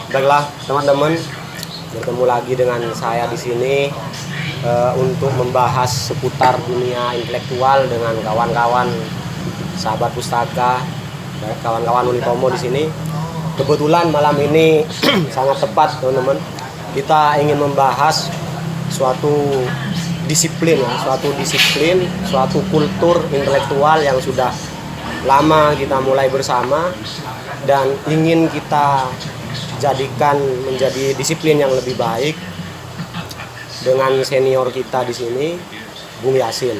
Baiklah teman-teman, bertemu lagi dengan saya di sini untuk membahas seputar dunia intelektual dengan kawan-kawan sahabat pustaka dan kawan-kawan Unitomo di sini. Kebetulan malam ini sangat tepat teman-teman. Kita ingin membahas suatu disiplin, suatu kultur intelektual yang sudah lama kita mulai bersama dan ingin kita jadikan menjadi disiplin yang lebih baik dengan senior kita di sini, Bung Yasin.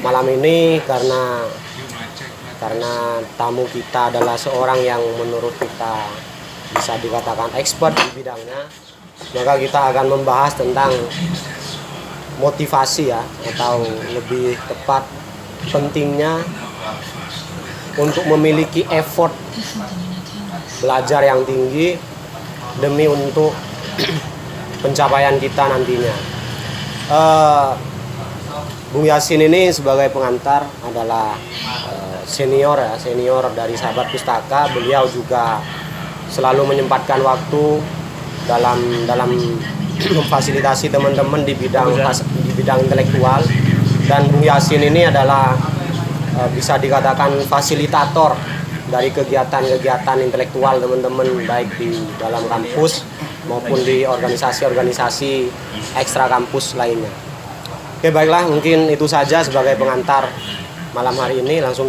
Malam ini karena tamu kita adalah seorang yang menurut kita bisa dikatakan expert di bidangnya, maka kita akan membahas tentang motivasi ya, atau lebih tepat pentingnya untuk memiliki effort belajar yang tinggi demi untuk pencapaian kita nantinya. Bung Yasin ini sebagai pengantar adalah senior dari sahabat pustaka. Beliau juga selalu menyempatkan waktu dalam memfasilitasi teman-teman di bidang intelektual, dan Bung Yasin ini adalah bisa dikatakan fasilitator dari kegiatan-kegiatan intelektual teman-teman, baik di dalam kampus maupun di organisasi-organisasi ekstra kampus lainnya. Oke, baiklah, mungkin itu saja sebagai pengantar malam hari ini. Langsung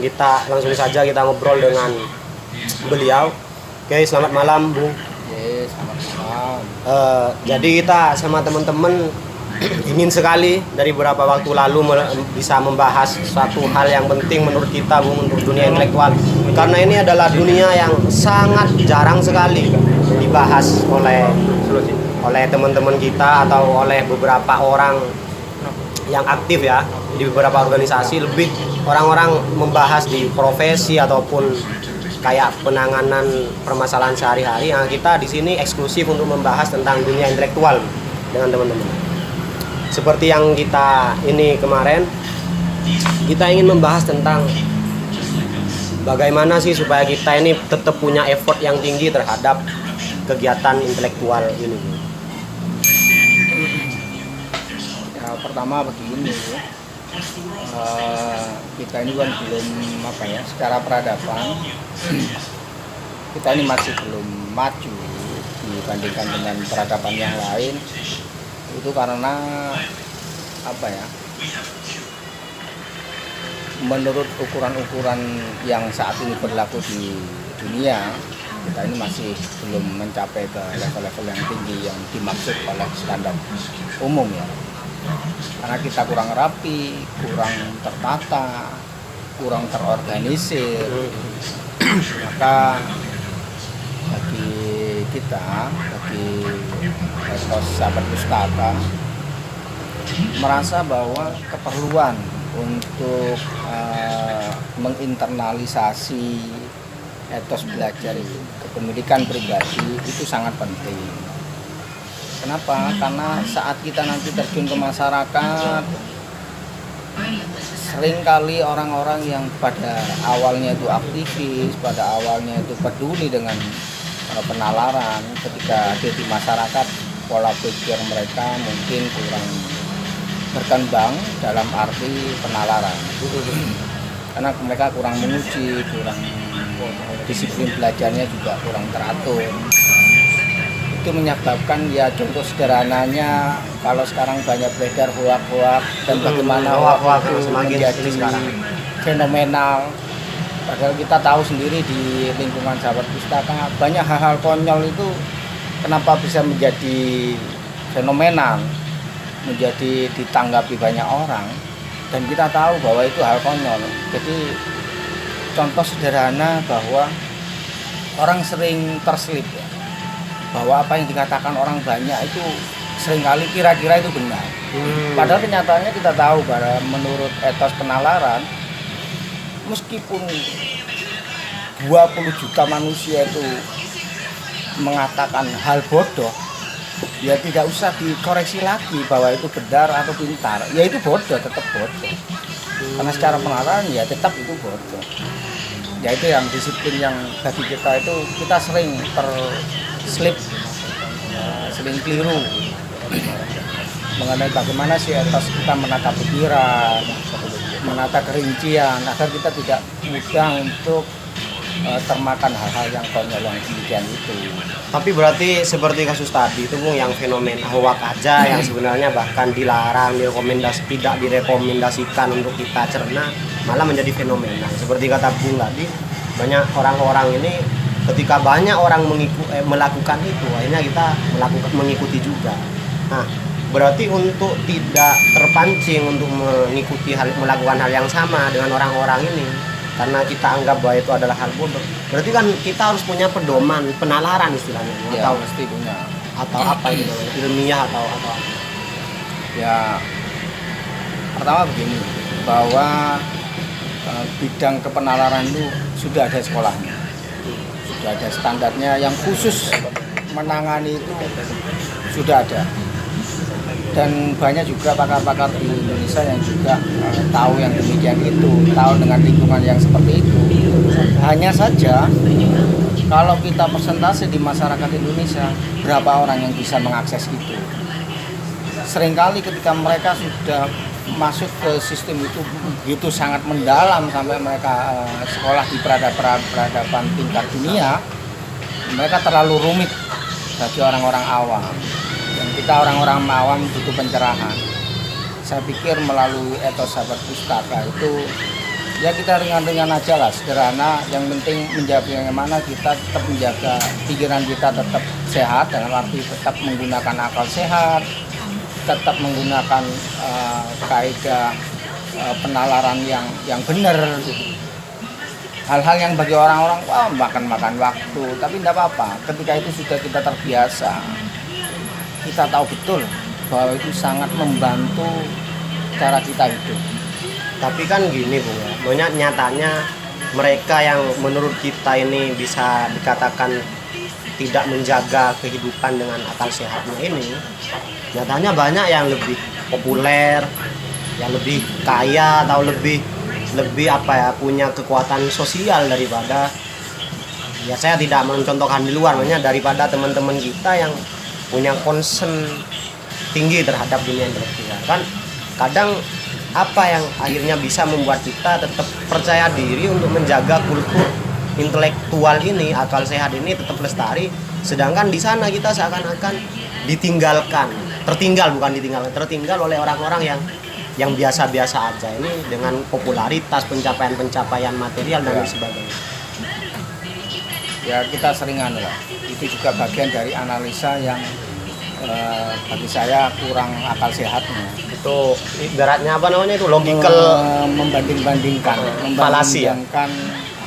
saja kita ngobrol dengan beliau. Oke, selamat malam Bung. Selamat malam. Jadi kita sama teman-teman ingin sekali dari beberapa waktu lalu bisa membahas suatu hal yang penting menurut kita, Bung, untuk dunia intelektual. Karena ini adalah dunia yang sangat jarang sekali dibahas oleh teman-teman kita atau oleh beberapa orang yang aktif ya di beberapa organisasi. Lebih orang-orang membahas di profesi ataupun kayak penanganan permasalahan sehari-hari. Nah, kita di sini eksklusif untuk membahas tentang dunia intelektual dengan teman-teman. Seperti yang kita ini kemarin, kita ingin membahas tentang bagaimana sih supaya kita ini tetap punya effort yang tinggi terhadap kegiatan intelektual ini. Ya, pertama begini, kita ini kan belum secara peradaban kita ini masih belum maju dibandingkan dengan peradaban yang lain. Itu karena menurut ukuran-ukuran yang saat ini berlaku di dunia, kita ini masih belum mencapai ke level-level yang tinggi yang dimaksud oleh standar umum ya. Karena kita kurang rapi, kurang tertata, kurang terorganisir. Maka bagi sahabat pustaka merasa bahwa keperluan untuk menginternalisasi etos belajar itu, kepemilikan pribadi itu sangat penting. Kenapa? Karena saat kita nanti terjun ke masyarakat, seringkali orang-orang yang pada awalnya itu aktivis, pada awalnya itu peduli dengan penalaran, ketika ada di masyarakat pola pikir mereka mungkin kurang berkembang dalam arti penalaran. Karena mereka kurang menguji, kurang disiplin belajarnya juga kurang teratur. Itu menyebabkan, ya contoh sederhananya, kalau sekarang banyak beredar hoak-hoak dan bagaimana hoak itu menjadi fenomenal. Padahal kita tahu sendiri di lingkungan sahabat pustaka banyak hal-hal konyol itu kenapa bisa menjadi fenomenal, menjadi ditanggapi banyak orang, dan kita tahu bahwa itu hal konyol. Jadi contoh sederhana bahwa orang sering terselip ya, bahwa apa yang dikatakan orang banyak itu seringkali kira-kira itu benar. Padahal kenyataannya kita tahu bahwa menurut etos penalaran, meskipun 20 juta manusia itu mengatakan hal bodoh, ya tidak usah dikoreksi lagi bahwa itu benar atau pintar. Ya itu bodoh, tetap bodoh. Karena secara penalaran ya tetap itu bodoh. Ya itu yang disiplin yang bagi kita itu, kita sering sering keliru mengenai bagaimana sih etos kita menata pikiran, menata kerincian agar kita tidak mudah untuk termakan hal-hal yang konyol yang demikian itu. Tapi berarti seperti kasus tadi itu Bung, yang fenomena hoak aja yang sebenarnya bahkan dilarang, tidak direkomendasikan untuk kita cerna, malah menjadi fenomena. Seperti kata Bung tadi, banyak orang-orang ini ketika banyak orang melakukan itu, akhirnya kita mengikuti juga. Nah, berarti untuk tidak terpancing untuk melakukan hal yang sama dengan orang-orang ini, karena kita anggap bahwa itu adalah hal bodoh, berarti kan kita harus punya pedoman, penalaran istilahnya, Ya, atau mesti punya. atau apa itu ilmiah atau Ya, pertama begini, bahwa bidang kepenalaran itu sudah ada sekolahnya, sudah ada standarnya yang khusus menangani itu sudah ada. Dan banyak juga pakar-pakar di Indonesia yang juga tahu yang demikian itu, tahu dengan lingkungan yang seperti itu. Hanya saja kalau kita persentase di masyarakat Indonesia, berapa orang yang bisa mengakses itu? Seringkali ketika mereka sudah masuk ke sistem itu begitu sangat mendalam sampai mereka sekolah di peradaban tingkat dunia, mereka terlalu rumit bagi orang-orang awam. Dan kita orang-orang awam butuh pencerahan. Saya pikir melalui etos sahabat pustaka itu ya kita ringan-ringan aja lah, sederhana. Yang penting menjaga bagaimana kita tetap menjaga pikiran kita tetap sehat, dalam arti tetap menggunakan akal sehat, tetap menggunakan kaidah penalaran yang benar. Hal-hal yang bagi orang-orang wah makan waktu, tapi tidak apa-apa. Ketika itu sudah kita terbiasa, kita tahu betul bahwa itu sangat membantu cara kita hidup. tapi kan gini Bung ya, banyak nyatanya mereka yang menurut kita ini bisa dikatakan tidak menjaga kehidupan dengan akal sehatnya ini, nyatanya banyak yang lebih populer, yang lebih kaya atau lebih punya kekuatan sosial daripada, ya saya tidak mencontohkan di luar, makanya daripada teman-teman kita yang punya concern tinggi terhadap dunia intelektual. Kan kadang apa yang akhirnya bisa membuat kita tetap percaya diri untuk menjaga kultur intelektual ini, akal sehat ini tetap lestari, sedangkan di sana kita seakan-akan tertinggal oleh orang-orang yang biasa-biasa aja ini dengan popularitas, pencapaian material dan sebagainya. Ya kita seringan lah. Itu juga bagian dari analisa yang bagi saya kurang akal sehatnya. Itu ibaratnya apa namanya itu logical, membanding-bandingkan falasi ya?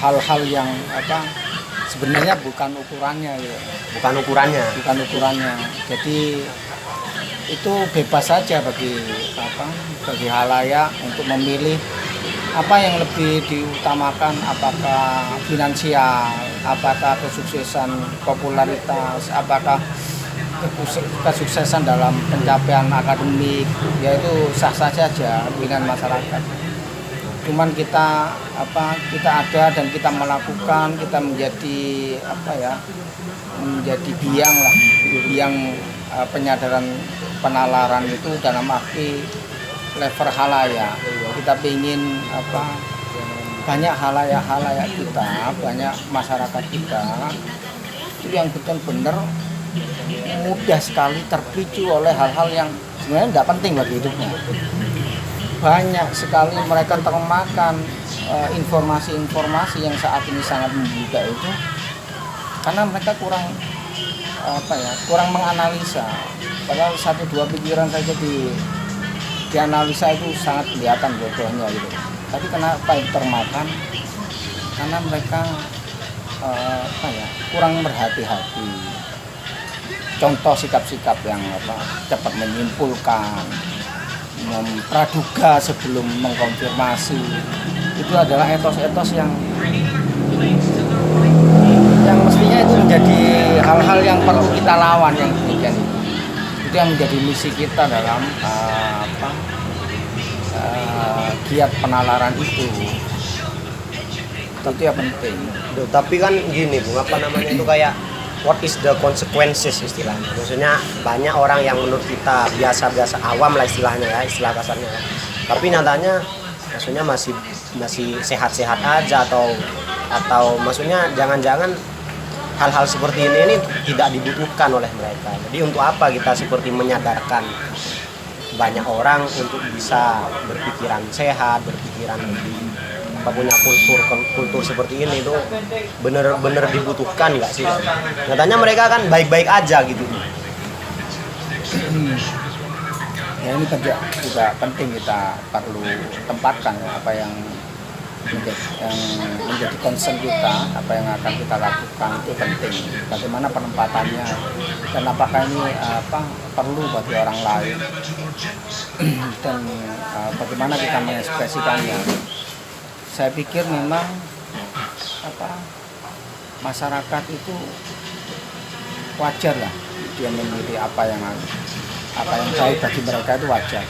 Hal-hal yang sebenarnya bukan ukurannya ya. Bukan ukurannya. Jadi itu bebas saja bagi halayak untuk memilih apa yang lebih diutamakan, apakah finansial, apakah kesuksesan popularitas, apakah kesuksesan dalam pencapaian akademik, yaitu sah-sah saja pilihan masyarakat. Cuman kita ada dan kita melakukan, kita menjadi menjadi biang penyadaran penalaran itu dalam arti level halayak. Kita ingin banyak halayak kita, banyak masyarakat kita itu yang benar-benar mudah sekali terpicu oleh hal-hal yang sebenarnya tidak penting bagi hidupnya. Banyak sekali mereka termakan informasi-informasi yang saat ini sangat membuka itu karena mereka kurang menganalisa. Padahal 1-2 pikiran saja dianalisa itu sangat kelihatan bodohnya gitu. Tapi kenapa itu termakan? Karena mereka kurang berhati-hati. Contoh sikap-sikap yang cepat menyimpulkan, mempraduga sebelum mengkonfirmasi, itu adalah etos-etos yang mestinya itu menjadi hal-hal yang perlu kita lawan yang demikian itu. Itu yang menjadi misi kita dalam giat penalaran itu yang penting. Tapi kan gini Bung, itu kayak what is the consequences istilahnya. Maksudnya banyak orang yang menurut kita biasa-biasa awam lah istilahnya ya, istilah kasarnya ya. Tapi nyatanya maksudnya masih sehat-sehat aja atau maksudnya jangan-jangan hal-hal seperti ini tidak dibutuhkan oleh mereka. Jadi untuk apa kita seperti menyadarkan banyak orang untuk bisa berpikiran sehat, berpikiran lebih punya kultur seperti ini itu bener-bener dibutuhkan nggak sih? Nyatanya mereka kan baik-baik aja gitu. Ya ini juga penting, kita perlu tempatkan apa yang menjadi concern kita, apa yang akan kita lakukan itu penting. Bagaimana penempatannya dan apakah ini perlu bagi orang lain dan bagaimana kita mengekspresikannya. Saya pikir memang masyarakat itu wajar lah dia memilih apa yang baik bagi mereka, itu wajar.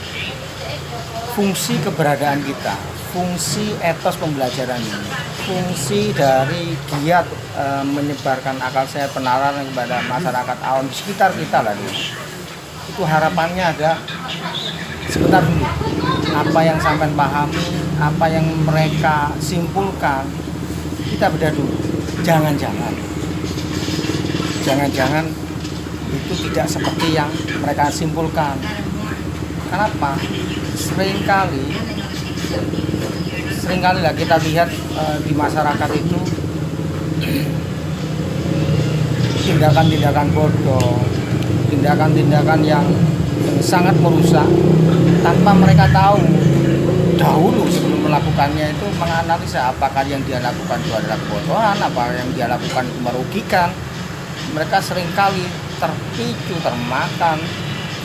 Fungsi keberadaan kita, fungsi etos pembelajaran ini, fungsi dari giat menyebarkan akal sehat penalaran kepada masyarakat awam di sekitar kita lah itu harapannya ada sebentar dulu. Apa yang sampai pahami, apa yang mereka simpulkan, kita beda dulu. Jangan-jangan itu tidak seperti yang mereka simpulkan. Kenapa? Seringkali lah kita lihat di masyarakat itu tindakan-tindakan bodoh, tindakan-tindakan yang sangat merusak tanpa mereka tahu dahulu sebelum melakukannya itu menganalisa apakah yang dia lakukan itu adalah kebodohan, apa yang dia lakukan itu merugikan. Mereka seringkali terpicu, termakan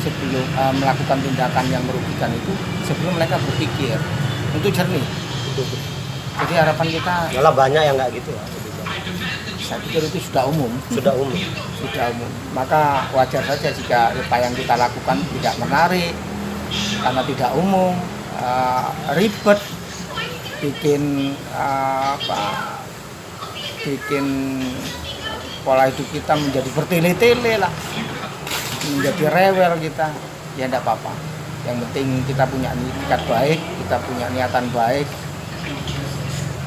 sebelum melakukan tindakan yang merugikan itu sebelum mereka berpikir untuk jernih. Jadi harapan kita malah banyak yang nggak gitu ya. Saya pikir itu sudah umum. Maka wajar saja jika apa yang kita lakukan tidak menarik karena tidak umum, ribet, bikin pola hidup kita menjadi bertele-tele lah, menjadi rewel kita. Ya tidak apa-apa. Yang penting kita punya niat baik, kita punya niatan baik,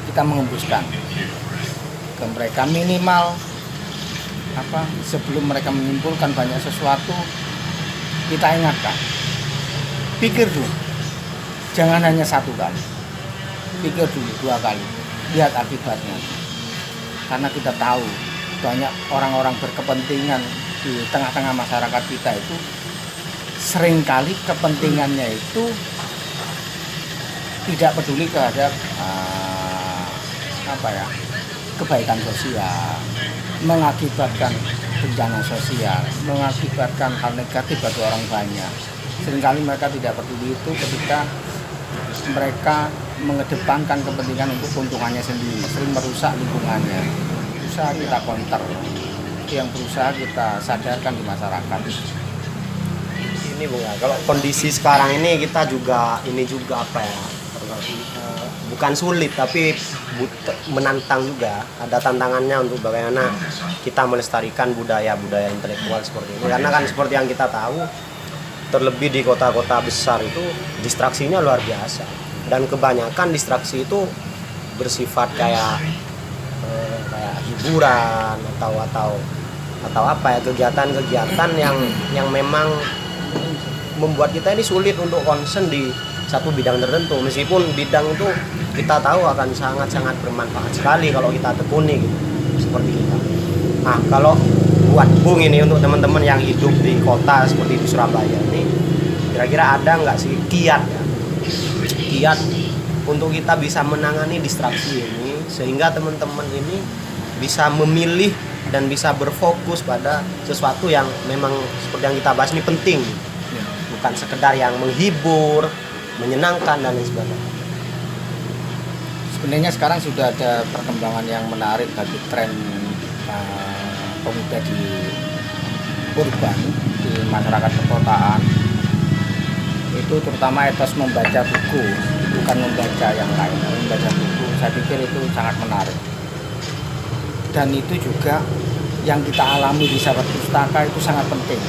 kita mengembuskan ke mereka minimal sebelum mereka menyimpulkan banyak sesuatu, kita ingatkan, pikir dulu, jangan hanya satu kali, pikir dulu 2 kali, lihat akibatnya. Karena kita tahu banyak orang-orang berkepentingan di tengah-tengah masyarakat kita itu seringkali kepentingannya itu tidak peduli terhadap kebaikan sosial, mengakibatkan bencana sosial, mengakibatkan hal negatif bagi orang banyak. Seringkali mereka tidak peduli itu ketika mereka mengedepankan kepentingan untuk keuntungannya sendiri, sering merusak lingkungannya. Berusaha kita counter, yang berusaha kita sadarkan di masyarakat. Ini kalau kondisi sekarang ini kita juga bukan sulit tapi menantang juga. Ada tantangannya untuk bagaimana kita melestarikan budaya intelektual seperti ini. Karena kan seperti yang kita tahu, terlebih di kota-kota besar itu distraksinya luar biasa. Dan kebanyakan distraksi itu bersifat kayak hiburan atau kegiatan-kegiatan yang memang membuat kita ini sulit untuk concern di satu bidang tertentu, meskipun bidang itu kita tahu akan sangat-sangat bermanfaat sekali kalau kita tekuni gitu, seperti kita. Nah, kalau buat Bung ini, untuk teman-teman yang hidup di kota seperti di Surabaya ini, kira-kira ada nggak sih kiat untuk kita bisa menangani distraksi ini sehingga teman-teman ini bisa memilih dan bisa berfokus pada sesuatu yang memang seperti yang kita bahas ini penting, bukan sekedar yang menghibur, menyenangkan dan lain sebagainya. Sebenarnya sekarang sudah ada perkembangan yang menarik bagi tren pemuda di urban, di masyarakat perkotaan. Itu terutama etos membaca buku, bukan membaca yang lain, membaca buku. Saya pikir itu sangat menarik. Dan itu juga yang kita alami di sahabat pustaka itu sangat penting.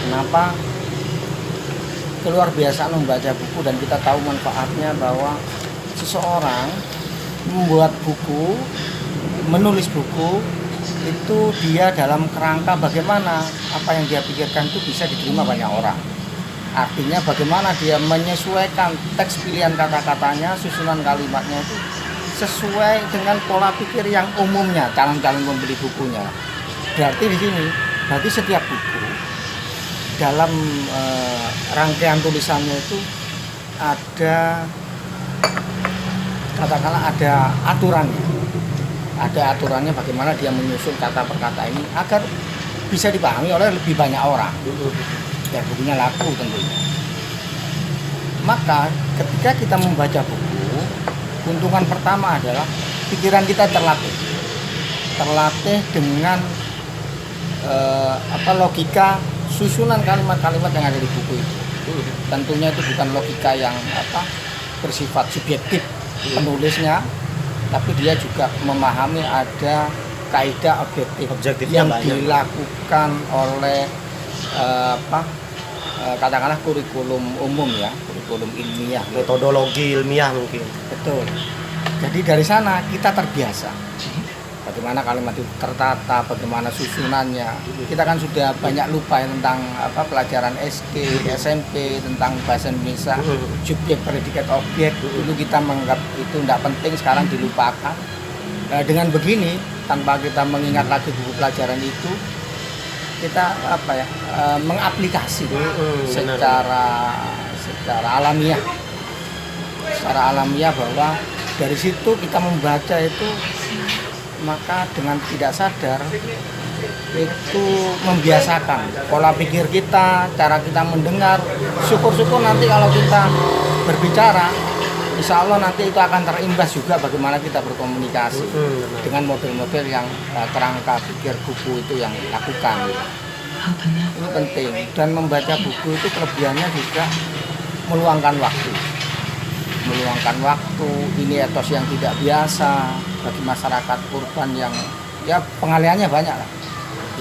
Kenapa? Keluar biasaan membaca buku dan kita tahu manfaatnya bahwa seseorang membuat buku, menulis buku itu dia dalam kerangka bagaimana apa yang dia pikirkan itu bisa diterima banyak orang. Artinya bagaimana dia menyesuaikan teks pilihan kata-katanya, susunan kalimatnya itu sesuai dengan pola pikir yang umumnya calon-calon pembeli bukunya. Berarti di sini, berarti setiap buku dalam rangkaian tulisannya itu ada, katakanlah ada aturannya. Ada aturannya bagaimana dia menyusun kata per kata ini agar bisa dipahami oleh lebih banyak orang. Ya bukunya laku tentunya. Maka ketika kita membaca buku, keuntungan pertama adalah pikiran kita terlatih. Terlatih dengan logika susunan kalimat-kalimat yang ada di buku itu. Tentunya itu bukan logika yang bersifat subjektif penulisnya, tapi dia juga memahami ada kaidah objektif yang dilakukan oleh katakanlah kurikulum umum ya, kurikulum ilmiah, metodologi ilmiah mungkin. Betul. Jadi dari sana kita terbiasa bagaimana kalimat itu tertata, bagaimana susunannya. Kita kan sudah banyak lupa ya tentang pelajaran SD, SMP, tentang bahasa Indonesia, subjek, predikat, objek. Dulu kita menganggap itu tidak penting, sekarang dilupakan. Nah, dengan begini, tanpa kita mengingat lagi buku pelajaran itu, kita mengaplikasi secara alamiah. Secara alamiah bahwa dari situ kita membaca itu, maka dengan tidak sadar itu membiasakan pola pikir kita, cara kita mendengar. Syukur-syukur nanti kalau kita berbicara, insya Allah nanti itu akan terimbas juga bagaimana kita berkomunikasi dengan model-model yang kerangka pikir buku itu yang lakukan. Ini penting. Dan membaca buku itu kelebihannya juga meluangkan waktu. Meluangkan waktu, ini etos yang tidak biasa bagi masyarakat urban yang ya pengaliannya banyak lah.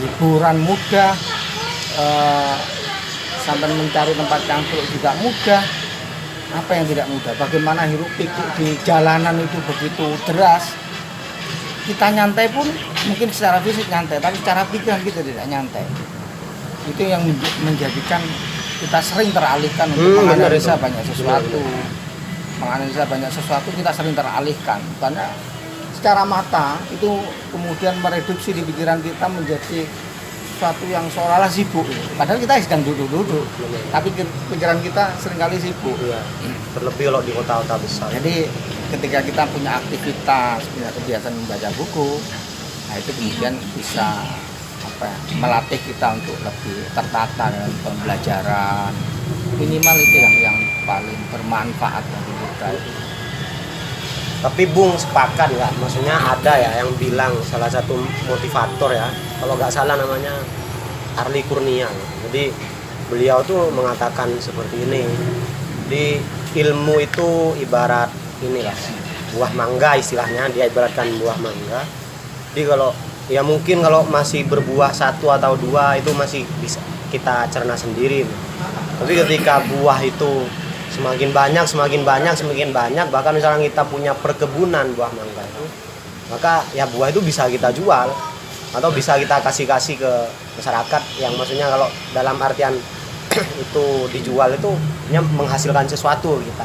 Liburan mudah, sampai mencari tempat cangkruk juga mudah. Apa yang tidak mudah? Bagaimana hiruk pikuk di jalanan itu begitu deras. Kita nyantai pun mungkin secara fisik nyantai, tapi secara pikiran kita tidak nyantai. Itu yang menjadikan kita sering teralihkan untuk menganalisa banyak sesuatu. Menganalisa banyak sesuatu kita sering teralihkan karena secara mata itu kemudian mereduksi di pikiran kita menjadi sesuatu yang seolah-olah sibuk, padahal kita sedang duduk-duduk, tapi pikiran kita seringkali sibuk. Terlebih kalau di kota-kota besar. Jadi ketika kita punya aktivitas, punya kebiasaan membaca buku, nah itu kemudian bisa melatih kita untuk lebih tertata dalam pembelajaran. Minimal itu yang paling bermanfaat bagi kita. Tapi Bung sepakat nggak? Maksudnya ada ya yang bilang salah satu motivator ya, kalau nggak salah namanya Arli Kurnia. Jadi beliau tuh mengatakan seperti ini. Di ilmu itu ibarat inilah buah mangga istilahnya, dia ibaratkan buah mangga. Jadi kalau ya mungkin kalau masih berbuah satu atau dua itu masih bisa kita cerna sendiri. Tapi ketika buah itu semakin banyak, bahkan misalnya kita punya perkebunan buah mangga itu, maka ya buah itu bisa kita jual atau bisa kita kasih ke masyarakat, yang maksudnya kalau dalam artian itu dijual itu menghasilkan sesuatu kita.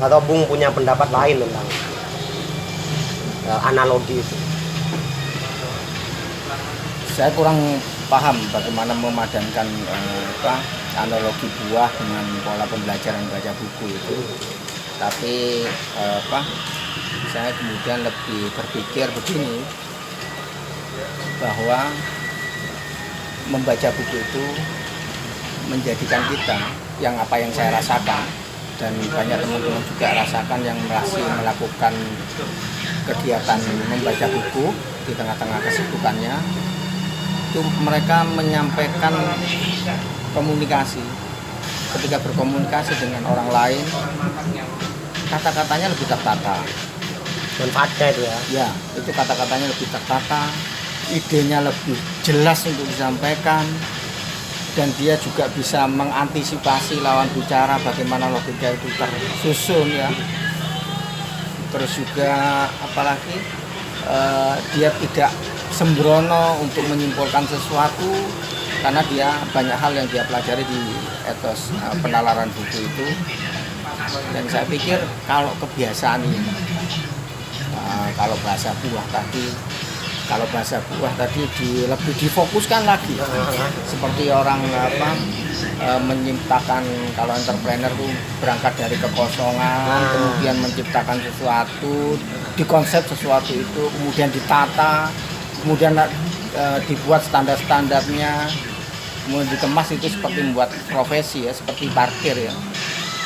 Atau Bung punya pendapat lain tentang analogi itu? Saya kurang paham bagaimana memadankan analogi buah dengan pola pembelajaran baca buku itu. Tapi saya kemudian lebih berpikir begini, bahwa membaca buku itu menjadikan kita yang apa yang saya rasakan dan banyak teman-teman juga rasakan yang masih melakukan kegiatan membaca buku di tengah-tengah kesibukannya, itu mereka menyampaikan komunikasi. Ketika berkomunikasi dengan orang lain, kata-katanya lebih tertata. Manfaatnya itu ya? Ya, itu kata-katanya lebih tertata, idenya lebih jelas untuk disampaikan, dan dia juga bisa mengantisipasi lawan bicara bagaimana logika itu tersusun ya. Terus juga apalagi dia tidak sembrono untuk menyimpulkan sesuatu, karena dia banyak hal yang dia pelajari di etos penalaran buku itu. Dan saya pikir kalau kebiasaan ini, kalau bahasa buah tadi lebih difokuskan lagi, seperti orang menciptakan, kalau entrepreneur itu berangkat dari kekosongan, kemudian menciptakan sesuatu, dikonsep sesuatu itu, kemudian ditata, kemudian dibuat standar-standarnya, kemudian dikemas. Itu seperti membuat profesi ya, seperti parkir ya.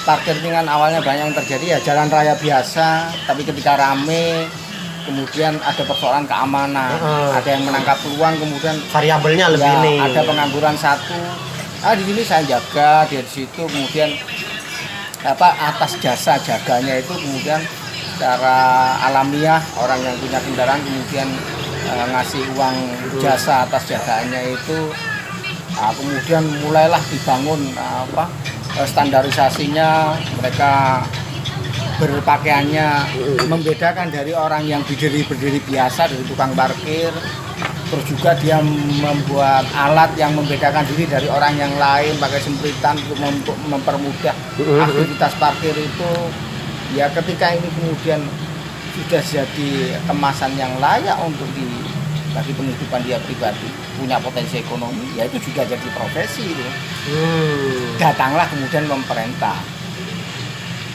Parkir ini kan awalnya banyak yang terjadi ya, jalan raya biasa, tapi ketika rame kemudian ada persoalan keamanan, ada yang menangkap peluang, kemudian variabelnya lebih ya, nih. ada pengangguran satu. Di sini saya jaga, di situ kemudian atas jasa jaganya itu kemudian secara alamiah orang yang punya kendaraan kemudian ngasih uang jasa atas jagaannya itu. Kemudian mulailah dibangun standarisasinya, mereka berpakaiannya membedakan dari orang yang berdiri biasa, dari tukang parkir. Terus juga dia membuat alat yang membedakan diri dari orang yang lain, pakai sempritan untuk mempermudah aktivitas parkir itu. Ya ketika ini kemudian sudah jadi kemasan yang layak untuk bagi penghidupan dia pribadi, punya potensi ekonomi, ya itu juga jadi profesi itu. Datanglah kemudian pemerintah.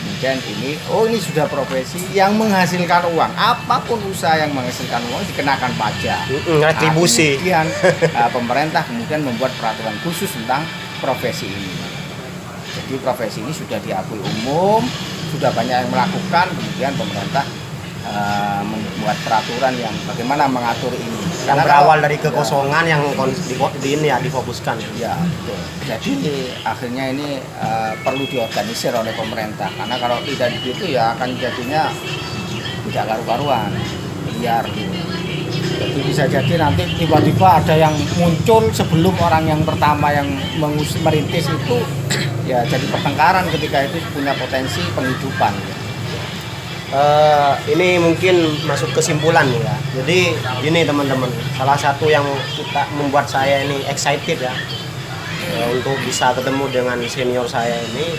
Kemudian ini sudah profesi yang menghasilkan uang. Apapun usaha yang menghasilkan uang dikenakan pajak. Retribusi. Kemudian pemerintah kemudian membuat peraturan khusus tentang profesi ini. Jadi profesi ini sudah diakui umum, sudah banyak yang melakukan. Kemudian pemerintah membuat peraturan yang bagaimana mengatur ini. Yang berawal dari kekosongan yang difokuskan. Ya, betul. Jadi akhirnya ini perlu diorganisir oleh pemerintah, karena kalau tidak begitu ya akan jadinya tidak karu-karuan, liar gitu. Jadi bisa jadi nanti tiba-tiba ada yang muncul sebelum orang yang pertama yang merintis itu, ya jadi pertengkaran ketika itu punya potensi penghidupan. Ini mungkin masuk kesimpulan ya. Jadi ini teman-teman, salah satu yang membuat saya ini excited ya, untuk bisa ketemu dengan senior saya ini,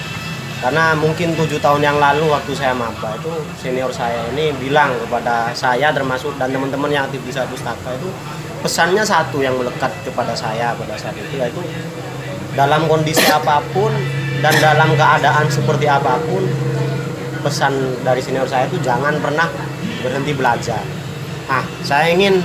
karena mungkin 7 tahun yang lalu waktu saya maba itu senior saya ini bilang kepada saya termasuk dan teman-teman yang aktif di Sahabat Pustaka itu, pesannya satu yang melekat kepada saya pada saat itu, yaitu dalam kondisi apapun dan dalam keadaan seperti apapun, pesan dari senior saya itu jangan pernah berhenti belajar. Saya ingin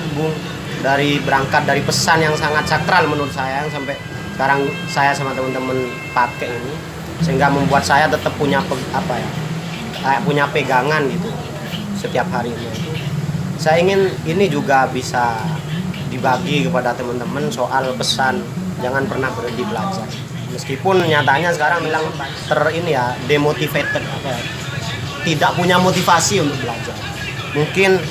berangkat dari pesan yang sangat sakral menurut saya, yang sampai sekarang saya sama teman-teman pakai ini, sehingga membuat saya tetap punya punya pegangan gitu setiap harinya. Saya ingin ini juga bisa dibagi kepada teman-teman soal pesan jangan pernah berhenti belajar. Meskipun nyatanya sekarang bilang demotivated, tidak punya motivasi untuk belajar. Mungkin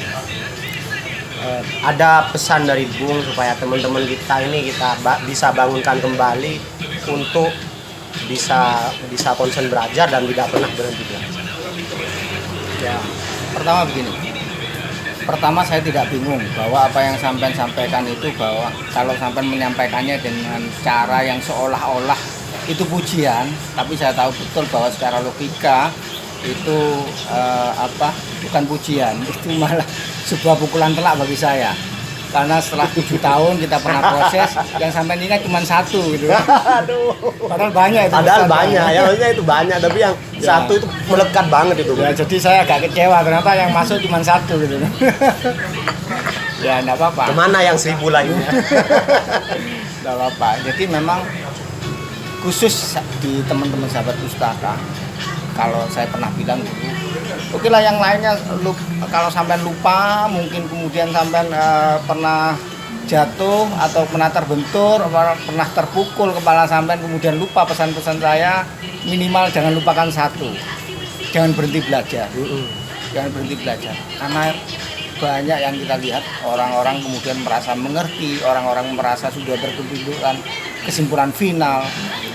ada pesan dari Bung supaya teman-teman kita ini kita bisa bangunkan kembali untuk bisa konsen belajar dan tidak pernah berhenti belajar. Ya, pertama begini. Pertama saya tidak bingung bahwa apa yang sampean sampaikan itu, bahwa kalau sampean menyampaikannya dengan cara yang seolah-olah itu pujian, tapi saya tahu betul bahwa secara logika itu bukan pujian, itu malah sebuah pukulan telak bagi saya, karena setelah 7 tahun kita pernah proses, yang sampai ini kan cuma satu gitu. Aduh. Padahal banyak itu. Padahal banyak ya, maksudnya itu banyak, tapi yang satu itu melekat banget itu. Ya, jadi saya agak kecewa kenapa yang masuk cuma satu gitu. Ya enggak apa-apa. Kemana yang 1000 lainnya? Enggak apa-apa. Jadi memang khusus di teman-teman Sahabat Pustaka, kalau saya pernah bilang dulu, oke lah yang lainnya kalau sampai lupa, mungkin kemudian sampai pernah jatuh atau pernah terbentur, pernah terpukul kepala sampai kemudian lupa pesan-pesan saya, minimal jangan lupakan satu, jangan berhenti belajar. Jangan berhenti belajar, karena banyak yang kita lihat orang-orang kemudian merasa mengerti, orang-orang merasa sudah berkesimpulan kesimpulan final,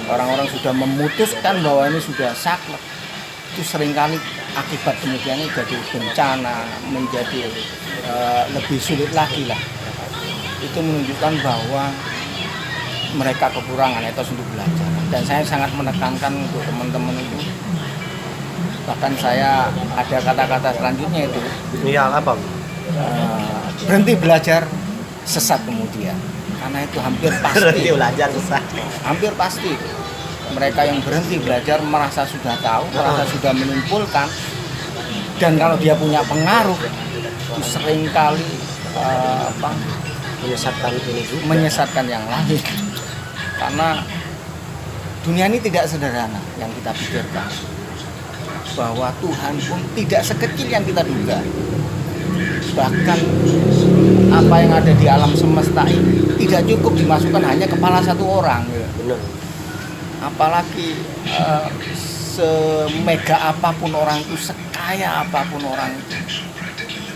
orang-orang sudah memutuskan bahwa ini sudah saklek. Itu seringkali akibat kemudiannya jadi bencana, menjadi lebih sulit lagi lah. Itu menunjukkan bahwa mereka kekurangan etos untuk belajar. Dan saya sangat menekankan untuk teman-teman itu. Bahkan saya ada kata-kata selanjutnya itu. Iya, apa? Berhenti belajar, sesat kemudian. Karena itu hampir pasti. Berhenti belajar susah. Hampir pasti. Mereka yang berhenti belajar merasa sudah tahu, merasa sudah menyimpulkan. Dan kalau dia punya pengaruh, itu seringkali Menyesatkan ini juga. menyesatkan yang lain. Karena dunia ini tidak sederhana yang kita pikirkan. Bahwa Tuhan pun tidak sekecil yang kita duga. Bahkan apa yang ada di alam semesta ini tidak cukup dimasukkan hanya kepala satu orang. Benar. Apalagi semega apapun orang itu, sekaya apapun orang itu,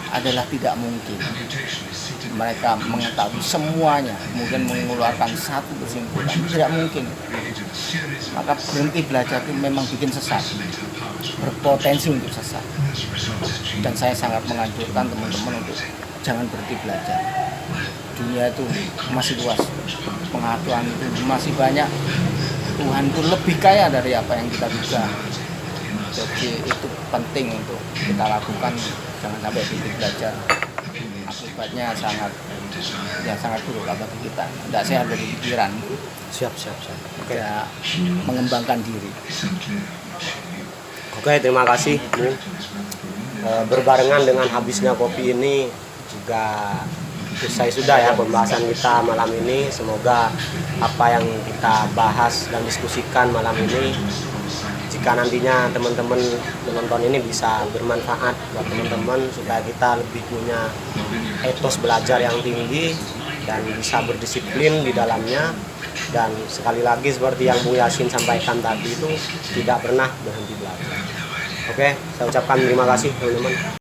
adalah tidak mungkin mereka mengetahui semuanya kemudian mengeluarkan satu kesimpulan. Tidak mungkin. Maka berhenti belajar itu memang bikin sesat, berpotensi untuk sesat. Dan saya sangat menganjurkan teman-teman untuk jangan berhenti belajar. Dunia itu masih luas, pengetahuan itu masih banyak. Tuhan itu lebih kaya dari apa yang kita duga. Jadi itu penting untuk kita lakukan, jangan sampai berhenti belajar. Akibatnya sangat buruk bagi kita. Tidak sehat bagi pikiran. Siap. Oke. Tidak mengembangkan diri. Oke, terima kasih, Bu. Berbarengan dengan habisnya kopi ini juga selesai sudah ya pembahasan kita malam ini. Semoga apa yang kita bahas dan diskusikan malam ini, jika nantinya teman-teman menonton ini bisa bermanfaat buat teman-teman, supaya kita lebih punya etos belajar yang tinggi dan bisa berdisiplin di dalamnya. Dan sekali lagi seperti yang Bu Yasin sampaikan tadi, itu tidak pernah berhenti belajar. Oke, saya ucapkan terima kasih teman-teman.